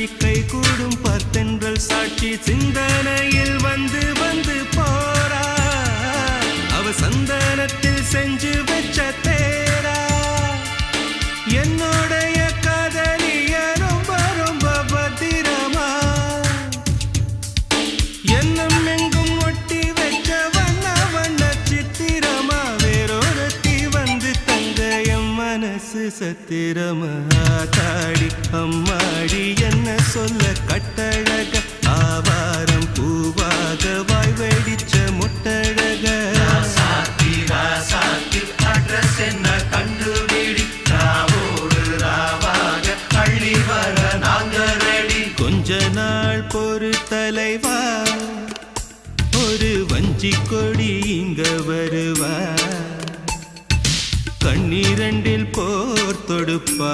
காட்சி கை கூடும் பார்த்தென்றல் சாட்சி சிந்தனையில் வந்து வந்து போறா அவ சந்தனத்தில் செஞ்சு வச்ச தேரா என்னுடைய காதலிய ரொம்ப ரொம்ப பத்திரமா என்னும் எங்கும் ஒட்டி வச்ச வண்ண வண்ண சித்திரமா வேறொருத்தி வந்து தங்க என் மனசு சத்திரமா தாடி அம்மாடி என்ன சொல்ல கட்டழக ஆவாரம் பூவாக வாய் வெடிச்ச முட்டழக அட்ரஸ் என்ன கண்டுபிடி ராவோடு ராவாக அள்ளி வர நாங்க ரெடி கொஞ்ச நாள் பொறு தலைவா ஒரு வஞ்சி கொடி இங்க வருவா கண்ணீரண்டில் போர் தொடுப்பா